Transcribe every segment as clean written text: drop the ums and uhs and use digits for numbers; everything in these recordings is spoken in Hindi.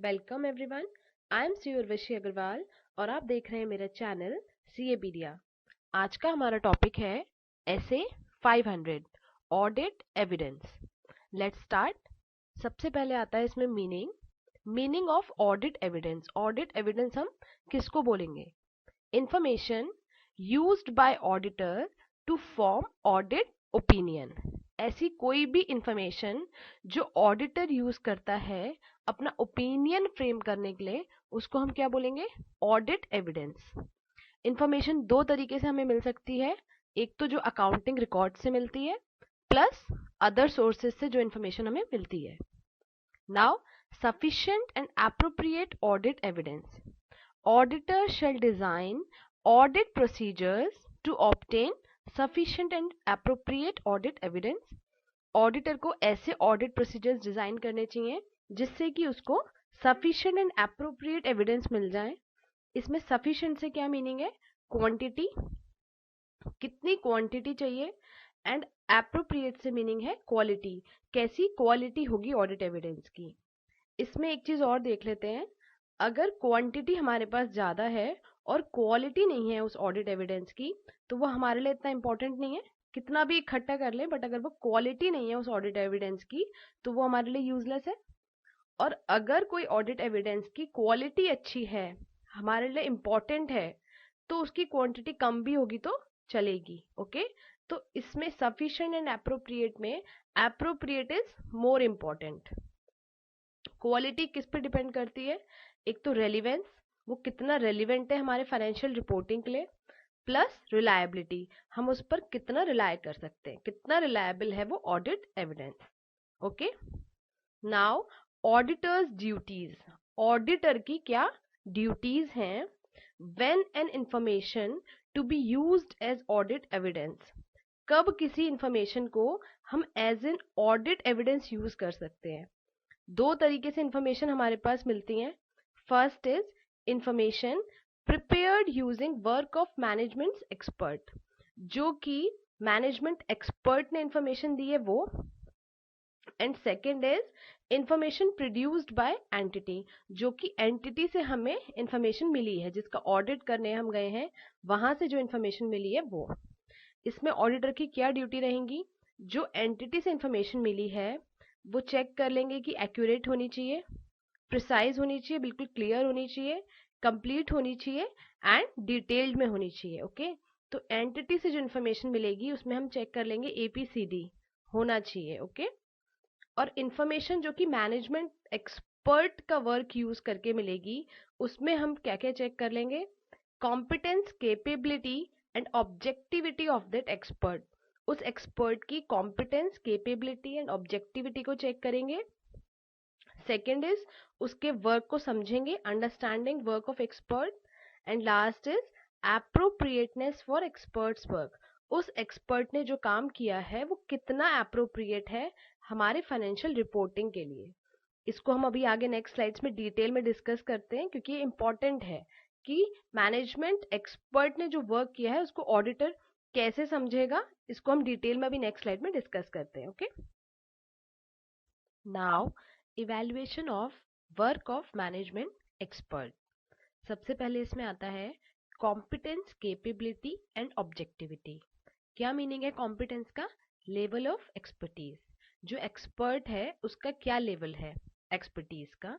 Welcome everyone. I am C Urvashi Agarwal और आप देख रहे हैं मेरा चैनल सीएपीडिया। आज का हमारा टॉपिक है SA 500 audit evidence. Let's start. सबसे पहले आता है इसमें meaning of audit evidence. Audit evidence हम किसको बोलेंगे? Information used by auditor to form audit opinion. ऐसी कोई भी इंफॉर्मेशन जो ऑडिटर यूज करता है अपना ओपिनियन फ्रेम करने के लिए, उसको हम क्या बोलेंगे? Audit evidence. इंफॉर्मेशन दो तरीके से हमें मिल सकती है। एक तो जो अकाउंटिंग रिकॉर्ड से मिलती है, प्लस अदर सोर्सेज से जो इंफॉर्मेशन हमें मिलती है। Now, sufficient and appropriate audit evidence. Auditor shall design audit procedures to obtain sufficient and appropriate audit evidence. Auditor को ऐसे ऑडिट प्रोसीजर्स डिजाइन करने चाहिए जिससे कि उसको सफिशिएंट एंड एप्रोप्रिएट एविडेंस मिल जाए। इसमें सफिशिएंट से क्या मीनिंग है? क्वांटिटी, कितनी क्वांटिटी चाहिए। एंड एप्रोप्रिएट से मीनिंग है क्वालिटी, कैसी क्वालिटी होगी ऑडिट एविडेंस की। इसमें एक चीज और देख लेते हैं। अगर क्वांटिटी हमारे पास ज्यादा है और क्वालिटी नहीं है उस ऑडिट एविडेंस की, तो वो हमारे लिए इतना इंपॉर्टेंट नहीं है। कितना भी इकट्ठा कर ले, बट अगर वो क्वालिटी नहीं है उस ऑडिट एविडेंस की, तो वो हमारे लिए यूजलेस है। और अगर कोई ऑडिट एविडेंस की क्वालिटी अच्छी है, हमारे लिए इंपॉर्टेंट है, तो उसकी क्वांटिटी कम भी होगी तो चलेगी। ओके, तो इसमें सफिशिएंट एंड एप्रोप्रिएट में appropriate is more important. Quality किस पे डिपेंड करती है? एक तो रेलिवेंस, वो कितना रेलिवेंट है हमारे फाइनेंशियल रिपोर्टिंग के लिए, प्लस रिलायबिलिटी, हम उस पर कितना रिलाय कर सकते हैं, कितना रिलायबल है वो audit evidence. Okay, now auditors duties. Auditor की क्या ड्यूटीज हैं? When an information to be used as audit evidence. कब किसी इंफॉर्मेशन को हम as an audit evidence use कर सकते हैं? दो तरीके से इंफॉर्मेशन हमारे पास मिलती है। First is information prepared using work of management expert, जो कि मैनेजमेंट एक्सपर्ट ने इंफॉर्मेशन दी है वो। And second is information produced by entity, जो कि एंटिटी से हमें इंफॉर्मेशन मिली है, जिसका ऑडिट करने हम गए हैं, वहां से जो इंफॉर्मेशन मिली है वो। इसमें ऑडिटर की क्या ड्यूटी रहेंगी? जो एंटिटी से इंफॉर्मेशन मिली है वो चेक कर लेंगे कि एक्यूरेट होनी चाहिए, प्रिसाइज होनी चाहिए, बिल्कुल क्लियर होनी चाहिए, कंप्लीट होनी चाहिए एंड डिटेल्ड में होनी चाहिए। ओके, तो एंटिटी से जो इन्फॉर्मेशन मिलेगी उसमें हम चेक कर लेंगे एपीसीडी होना चाहिए। ओके, और इन्फॉर्मेशन जो कि मैनेजमेंट एक्सपर्ट का वर्क यूज करके मिलेगी, उसमें हम क्या क्या चेक कर लेंगे? Competence, capability and objectivity of that expert. उस एक्सपर्ट की कॉम्पिटेंस, कैपेबिलिटी एंड ऑब्जेक्टिविटी को चेक करेंगे। सेकेंड इज उसके वर्क को समझेंगे, understanding work of expert. And last is appropriateness for experts work. उस एक्सपर्ट ने जो काम किया है वो कितना एप्रोप्रिएट है हमारे फाइनेंशियल रिपोर्टिंग के लिए। इसको हम अभी आगे नेक्स्ट स्लाइड्स में डिटेल में डिस्कस करते हैं, क्योंकि ये इंपॉर्टेंट है कि मैनेजमेंट एक्सपर्ट ने जो वर्क किया है उसको ऑडिटर कैसे समझेगा। इसको हम डिटेल में अभी नेक्स्ट स्लाइड में डिस्कस करते हैं। Okay, now evaluation of work of management expert. सबसे पहले इसमें आता है कॉम्पिटेंस, कैपेबिलिटी एंड ऑब्जेक्टिविटी। क्या मीनिंग है कॉम्पिटेंस का? लेवल ऑफ एक्सपर्टीज, जो एक्सपर्ट है उसका क्या लेवल है एक्सपर्टीज का।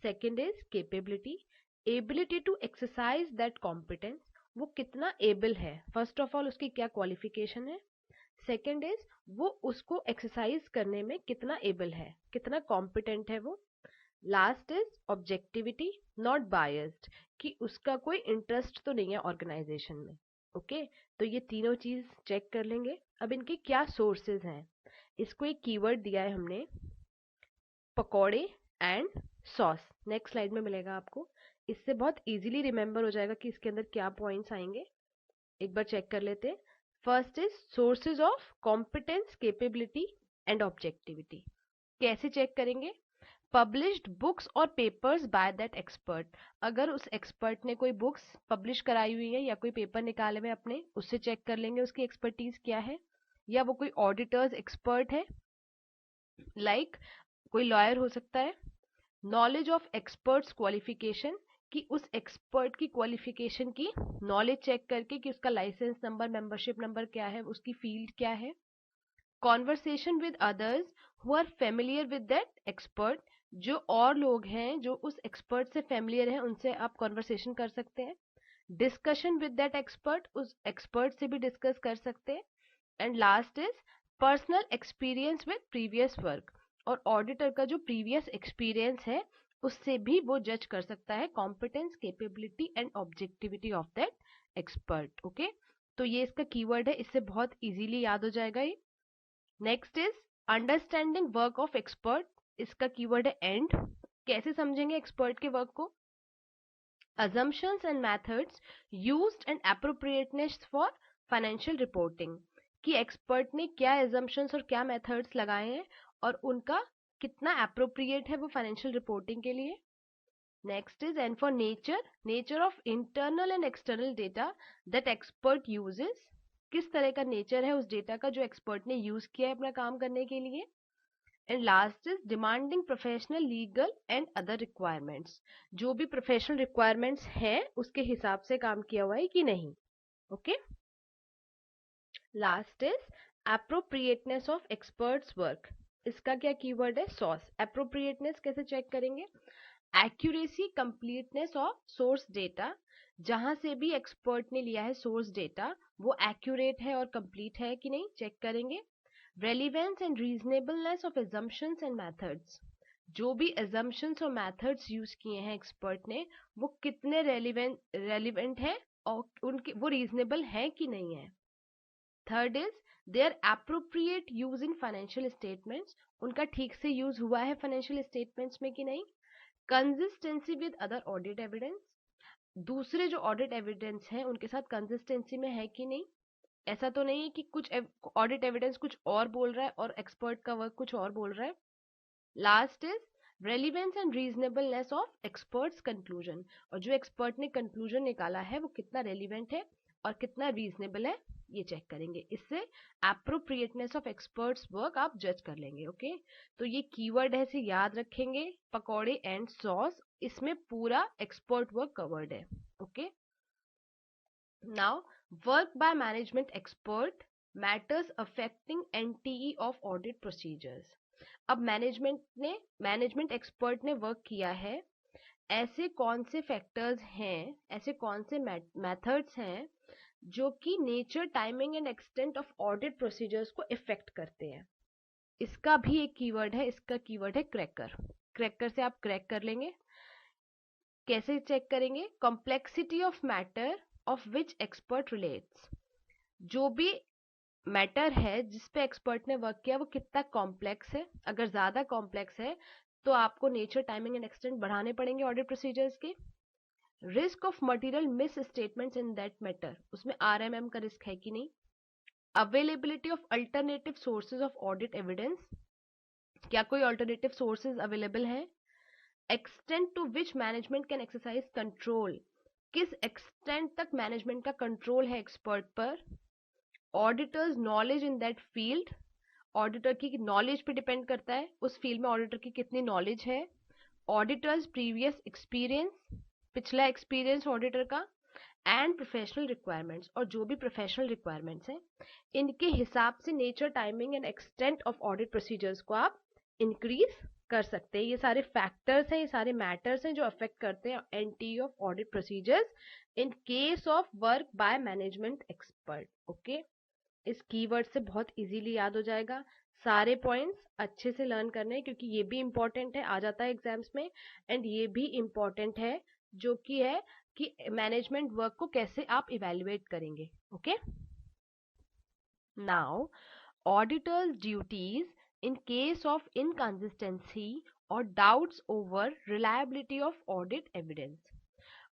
Second is capability, ability to exercise that competence, वो कितना एबल है, फर्स्ट ऑफ ऑल उसकी क्या क्वालिफिकेशन है। सेकेंड इज वो उसको एक्सरसाइज करने में कितना एबल है, कितना कॉम्पिटेंट है वो। Last is objectivity, not biased, कि उसका कोई इंटरेस्ट तो नहीं है ऑर्गेनाइजेशन में। ओके, तो ये तीनों चीज चेक कर लेंगे। अब इनके क्या सोर्सेज हैं? इसको एक कीवर्ड दिया है हमने, पकौड़े एंड सॉस। नेक्स्ट स्लाइड में मिलेगा आपको, इससे बहुत इजीली रिमेंबर हो जाएगा कि इसके अंदर क्या पॉइंट्स आएंगे। एक बार चेक कर लेते हैं। First is sources of competence, capability and objectivity. कैसे चेक करेंगे? पब्लिश्ड बुक्स और पेपर्स बाय दैट एक्सपर्ट। अगर उस एक्सपर्ट ने कोई बुक्स पब्लिश कराई हुई है या कोई पेपर निकाले हुए अपने, उससे चेक कर लेंगे उसकी एक्सपर्टीज क्या है। या वो कोई ऑडिटर्स एक्सपर्ट है, लाइक कोई लॉयर हो सकता है, नॉलेज ऑफ एक्सपर्ट्स क्वालिफिकेशन, कि उस एक्सपर्ट की क्वालिफिकेशन की नॉलेज चेक करके कि उसका लाइसेंस नंबर, मेंबरशिप नंबर क्या है, उसकी फील्ड क्या है। Conversation with others who are familiar with that expert, जो और लोग हैं जो उस एक्सपर्ट से फेमिलियर हैं उनसे आप कॉन्वर्सेशन कर सकते हैं। डिस्कशन विद दैट एक्सपर्ट, उस एक्सपर्ट से भी डिस्कस कर सकते हैं। And last is personal experience with previous work, और ऑडिटर का जो प्रीवियस एक्सपीरियंस है उससे भी वो जज कर सकता है competence, capability and objectivity of that expert. Okay, तो ये इसका कीवर्ड है, इससे बहुत इजीली याद हो जाएगा ये। Next is understanding work of expert, इसका कीवर्ड है एंड। कैसे समझेंगे एक्सपर्ट के वर्क को? assumptions and methods used and appropriateness for financial reporting, कि एक्सपर्ट ने क्या assumptions और क्या methods लगाए हैं और उनका कितना appropriate है वो फाइनेंशियल रिपोर्टिंग के लिए। Next is and for nature of internal and external data that expert uses, किस तरह का नेचर है उस डेटा का जो एक्सपर्ट ने यूज किया है अपना काम करने के लिए। And last is demanding professional, legal and other requirements, जो भी प्रोफेशनल रिक्वायरमेंट्स हैं उसके हिसाब से काम किया हुआ है कि नहीं। Okay, last is appropriateness of experts work, इसका क्या कीवर्ड है? सॉस। एप्रोप्रिएटनेस कैसे चेक करेंगे? Accuracy, completeness of source data, जहां से भी एक्सपर्ट ने लिया है सोर्स डेटा वो एक्यूरेट है और कंप्लीट है कि नहीं, चेक करेंगे। Relevance and reasonableness of assumptions and methods, जो भी assumptions और मेथड्स यूज किए हैं एक्सपर्ट ने वो कितने रेलिवेंट है और उनके वो रीजनेबल है कि नहीं है। Third is there appropriate use in financial statements, उनका ठीक से यूज हुआ है फाइनेंशियल स्टेटमेंट्स में कि नहीं। Consistency with other audit evidence, दूसरे जो ऑडिट एविडेंस हैं उनके साथ कंसिस्टेंसी में है कि नहीं। ऐसा तो नहीं है कि कुछ ऑडिट एविडेंस कुछ और बोल रहा है और एक्सपर्ट का वर्क कुछ और बोल रहा है। Last is relevance and reasonableness of experts conclusion, और जो एक्सपर्ट ने कंक्लूजन निकाला है वो कितना रेलिवेंट है और कितना रीजनेबल है ये चेक करेंगे। इससे एप्रोप्रिएटनेस ऑफ एक्सपर्ट्स वर्क आप जज कर लेंगे। ओके, तो ये कीवर्ड है, इसे याद रखेंगे, पकौड़े एंड सॉस, इसमें पूरा एक्सपर्ट वर्क कवर्ड है। Okay, now work by management expert, matters affecting NTE of audit procedures. अब मैनेजमेंट एक्सपर्ट ने वर्क किया है, ऐसे कौन से फैक्टर्स हैं, ऐसे कौन से मेथड्स हैं जो कि nature, timing and extent of audit procedures को इफेक्ट करते हैं। इसका भी एक कीवर्ड है, इसका कीवर्ड है क्रैकर। क्रैकर से आप क्रैक कर लेंगे। कैसे चेक करेंगे? Complexity of matter of which expert relates, जो भी मैटर है जिस पे एक्सपर्ट ने वर्क किया वो कितना कॉम्प्लेक्स है। अगर ज्यादा कॉम्प्लेक्स है तो आपको नेचर, टाइमिंग एंड एक्सटेंट बढ़ाने पड़ेंगे ऑडिट प्रोसीजर्स के। Risk of material misstatements in that matter, उसमें आरएमएम का रिस्क है कि नहीं। Availability of alternative sources of audit evidence, क्या कोई अल्टरनेटिव सोर्सेज अवेलेबल है। Extent to which management can exercise control, किस एक्सटेंट तक मैनेजमेंट का कंट्रोल है एक्सपर्ट पर। Auditor's knowledge in that field, auditor की नॉलेज पे डिपेंड करता है उस फील्ड में ऑडिटर की कितनी नॉलेज है। ऑडिटर्स प्रीवियस एक्सपीरियंस, पिछला एक्सपीरियंस ऑडिटर का। एंड प्रोफेशनल रिक्वायरमेंट्स, और जो भी प्रोफेशनल रिक्वायरमेंट्स हैं इनके हिसाब से nature, timing and extent of audit procedures को आप इंक्रीज कर सकते हैं। ये सारे फैक्टर्स हैं, ये सारे मैटर्स हैं जो अफेक्ट करते हैं NT of audit procedures in case of work by management expert. Okay, इस कीवर्ड से बहुत इजीली याद हो जाएगा। सारे पॉइंट्स अच्छे से लर्न करने हैं क्योंकि ये भी इंपॉर्टेंट है, आ जाता है एग्जाम्स में। एंड ये भी इंपॉर्टेंट है जो कि है कि मैनेजमेंट वर्क को कैसे आप इवेल्युएट करेंगे। Okay, now auditors duties in case of inconsistency और doubts over reliability of audit evidence.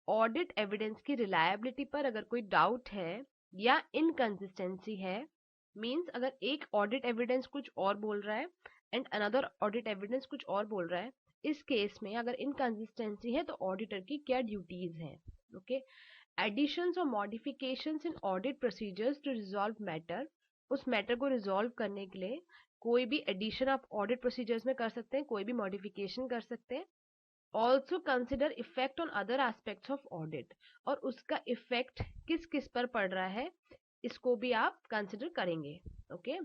Audit evidence की रिलायबिलिटी पर अगर कोई डाउट है या इनकंसिस्टेंसी है, मींस अगर एक ऑडिट एविडेंस कुछ और बोल रहा है एंड अनदर ऑडिट एविडेंस कुछ और बोल रहा है, इस केस में अगर इनकंसिस्टेंसी है तो ऑडिटर की क्या ड्यूटीज हैं। ओके, एडिशंस और modifications in audit procedures to resolve matter, उस मैटर को रिजॉल्व करने के लिए कोई भी एडिशन आप ऑडिट प्रोसीजर्स में कर सकते हैं, कोई भी मॉडिफिकेशन कर सकते हैं। Also consider effect on other aspects of audit, और उसका इफेक्ट किस किस पर पड़ रहा है इसको भी आप कंसिडर करेंगे। ओके,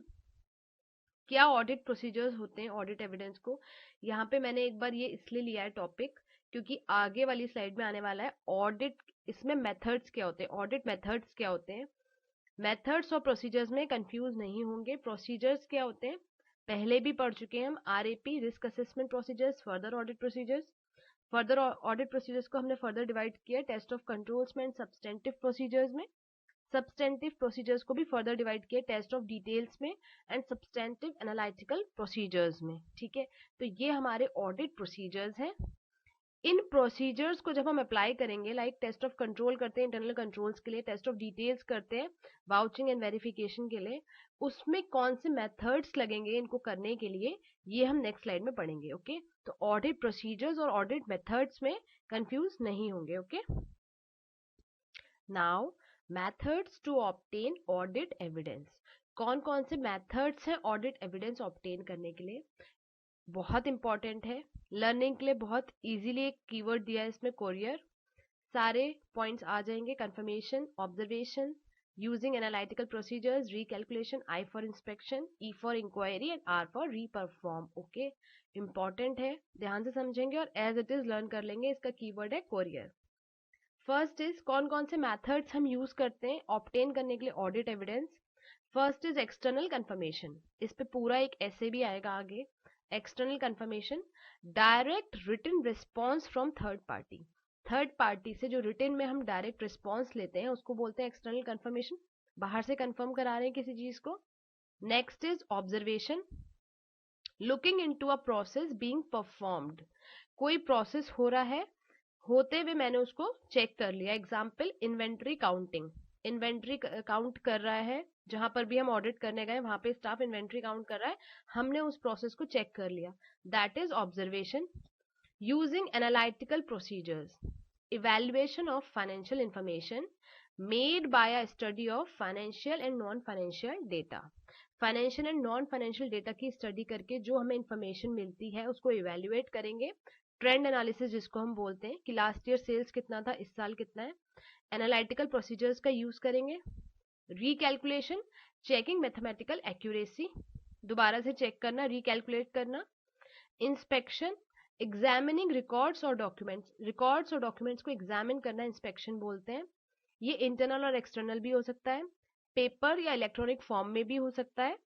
क्या ऑडिट प्रोसीजर्स होते हैं ऑडिट एविडेंस को। यहाँ पे मैंने एक बार ये इसलिए लिया है टॉपिक क्योंकि आगे वाली स्लाइड में आने वाला है ऑडिट, इसमें मेथड्स क्या होते हैं, ऑडिट मेथड्स क्या होते हैं। मेथड्स और प्रोसीजर्स में कंफ्यूज नहीं होंगे। प्रोसीजर्स क्या होते हैं पहले भी पढ़ चुके हैं हम, RAP risk assessment procedures, further audit procedures. Further audit procedures को हमने फर्दर डिवाइड किया टेस्ट ऑफ कंट्रोल्स में एंड सब्सटेंटिव प्रोसीजर्स में। सब्सटेंटिव प्रोसीजर्स को भी फर्दर डिवाइड किया टेस्ट ऑफ डिटेल्स में एंड सब्सटेंटिव एनालिटिकल प्रोसीजर्स में। ठीक है, तो ये हमारे ऑडिट प्रोसीजर्स हैं। इन प्रोसीजर्स को जब हम अप्लाई करेंगे, लाइक टेस्ट ऑफ कंट्रोल करते हैं इंटरनल कंट्रोल्स के लिए, टेस्ट ऑफ डिटेल्स करते हैं वाउचिंग एंड वेरिफिकेशन के लिए, उसमें कौन से मेथड्स लगेंगे इनको करने के लिए, ये हम नेक्स्ट स्लाइड में पढ़ेंगे। ओके, तो ऑडिट प्रोसीजर्स और ऑडिट मेथड्स में कंफ्यूज नहीं होंगे। Okay, now methods to obtain audit evidence. कौन कौन से मेथड्स हैं ऑडिट एविडेंस ऑब्टेन करने के लिए, बहुत इंपॉर्टेंट है लर्निंग के लिए। बहुत इजीली एक कीवर्ड दिया है इसमें, कोरियर। सारे पॉइंट्स आ जाएंगे, confirmation, observation, using analytical procedures, recalculation, I for inspection, E for inquiry and R for reperform. Okay, important है, ध्यान से समझेंगे और एज इट इज लर्न कर लेंगे। इसका कीवर्ड है कोरियर। फर्स्ट इज कौन कौन से मेथड्स हम यूज करते हैं ऑब्टेन करने के लिए audit evidence. First is external confirmation, इस पे पूरा एक ऐसे भी आएगा आगे। External confirmation, direct written response from third party. Third party से जो रिटन में हम डायरेक्ट रिस्पॉन्स लेते हैं उसको बोलते हैं एक्सटर्नल कंफर्मेशन, बाहर से कंफर्म करा रहे हैं किसी चीज को। Next is observation, looking into a process being performed. कोई प्रोसेस हो रहा है, होते हुए मैंने उसको चेक कर लिया। Example inventory counting, inventory count कर रहा है, जहां पर भी हम ऑडिट करने गए वहां पे स्टाफ इन्वेंट्री काउंट कर रहा है, हमने उस प्रोसेस को चेक कर लिया, that is observation. Using analytical procedures, evaluation of financial information made by a study of financial and non financial data. Financial and non financial data की स्टडी करके जो हमें इंफॉर्मेशन मिलती है उसको इवेल्युएट करेंगे। ट्रेंड एनालिसिस जिसको हम बोलते हैं कि लास्ट ईयर सेल्स कितना था, इस साल कितना है। एनालिटिकल प्रोसीजर्स का यूज करेंगे। रिकैलकुलेशन, चेकिंग मैथमेटिकल एक्यूरेसी, दोबारा से चेक करना, रिकैलकुलेट करना। इंस्पेक्शन, एग्जामिनिंग रिकॉर्ड्स और डॉक्यूमेंट्स, रिकॉर्ड्स और डॉक्यूमेंट्स को एग्जामिन करना इंस्पेक्शन बोलते हैं। ये इंटरनल और एक्सटर्नल भी हो सकता है, पेपर या इलेक्ट्रॉनिक फॉर्म में भी हो सकता है,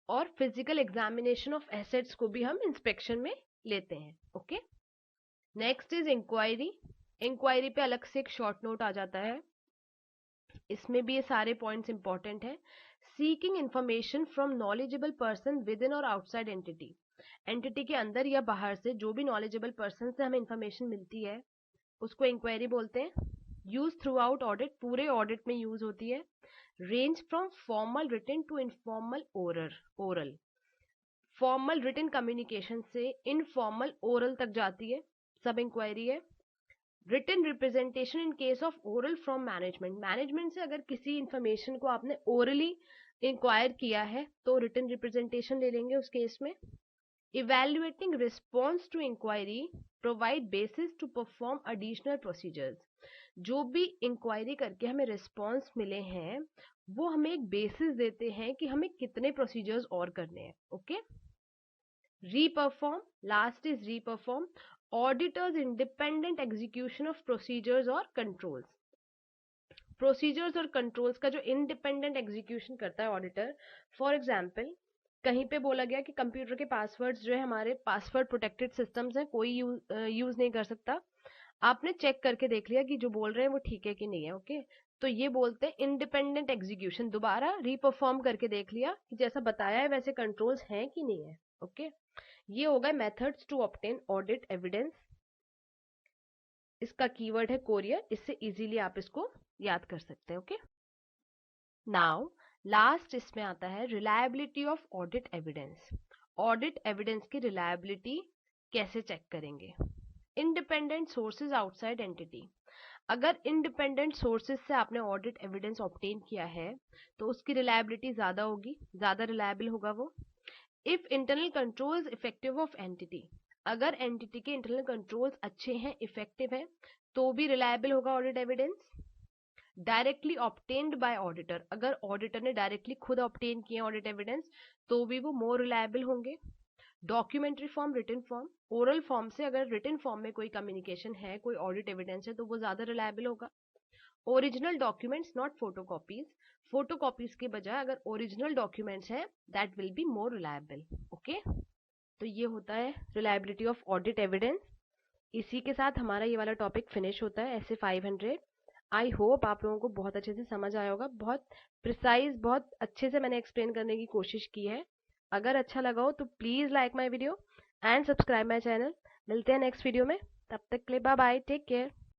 और फिजिकल एग्जामिनेशन ऑफ एसेट्स को भी हम इंस्पेक्शन में लेते हैं। Okay, next is inquiry. Inquiry पे अलग से एक शॉर्ट नोट आ जाता है, इसमें भी ये सारे पॉइंट्स इंपॉर्टेंट है। Seeking information from knowledgeable person with in और आउटसाइड एंटिटी, एंटिटी के अंदर या बाहर से जो भी नॉलेजेबल पर्सन से हमें इंफॉर्मेशन मिलती है उसको इंक्वायरी बोलते हैं। यूज थ्रू आउट ऑडिट, पूरे ऑडिट में यूज होती है। Range from formal written to informal oral, formal written communication से इनफॉर्मल ओरल तक जाती है, सब इंक्वायरी है। Written representation in case of oral from management, management से अगर किसी इंफॉर्मेशन को आपने ओरली इंक्वायर किया है तो रिटन रिप्रेजेंटेशन ले लेंगे उस केस में। Evaluating response to inquiry provide basis to perform additional procedures, जो भी इंक्वायरी करके हमें रिस्पॉन्स मिले हैं वो हमें एक बेसिस देते हैं कि हमें कितने प्रोसीजर्स और करने हैं। Okay, reperform, last is reperform, auditor's independent execution of procedures और कंट्रोल्स। प्रोसीजर्स और कंट्रोल्स का जो इंडिपेंडेंट एग्जीक्यूशन करता है ऑडिटर, फॉर एग्जांपल कहीं पे बोला गया कि कंप्यूटर के पासवर्ड्स जो है हमारे पासवर्ड प्रोटेक्टेड सिस्टम्स हैं, कोई यूज नहीं कर सकता, आपने चेक करके देख लिया कि जो बोल रहे हैं वो ठीक है कि नहीं है। ओके, तो ये बोलते हैं इंडिपेंडेंट एग्जीक्यूशन, दोबारा रीपरफॉर्म करके देख लिया कि जैसा बताया है वैसे कंट्रोल्स हैं कि नहीं है। ओके, ये हो गए methods to obtain audit evidence. इसका कीवर्ड है कोरियर, इससे इजीली आप इसको याद कर सकते हैं। ओके, नाउ लास्ट इसमें आता है reliability of audit evidence. Audit evidence की रिलायबिलिटी कैसे चेक करेंगे। इंडिपेंडेंट सोर्सेज आउटसाइड एंटिटी, अगर इंडिपेंडेंट सोर्सेज से आपने ऑडिट एविडेंस ऑब्टेन किया है तो उसकी रिलायबिलिटी ज्यादा होगी, ज्यादा रिलायबल होगा वो। If internal controls effective of entity, अगर एंटिटी के इंटरनल कंट्रोल्स अच्छे हैं, इफेक्टिव हैं, तो भी रिलायबल होगा audit evidence. Directly obtained by auditor, अगर ऑडिटर ने डायरेक्टली खुद ऑब्टेन किए ऑडिट एविडेंस तो भी वो मोर रिलायबल होंगे। Documentary form, written form, oral form से अगर रिटन फॉर्म में कोई कम्युनिकेशन है, कोई ऑडिट एविडेंस है, तो वो ज्यादा रिलायबल होगा। Original documents not photocopies, photocopies के बजाय अगर ओरिजिनल डॉक्यूमेंट्स हैं that will be more reliable. Okay, तो ये होता है रिलायबिलिटी ऑफ ऑडिट एविडेंस। इसी के साथ हमारा ये वाला टॉपिक फिनिश होता है, ऐसे 500। आई होप आप लोगों को बहुत अच्छे से समझ आया होगा, बहुत प्रिसाइज, बहुत अच्छे से मैंने एक्सप्लेन करने की कोशिश की है। अगर अच्छा लगा हो तो please like my video and subscribe my channel. मिलते हैं नेक्स्ट वीडियो में, तब तक के लिए बाय बाय, टेक केयर।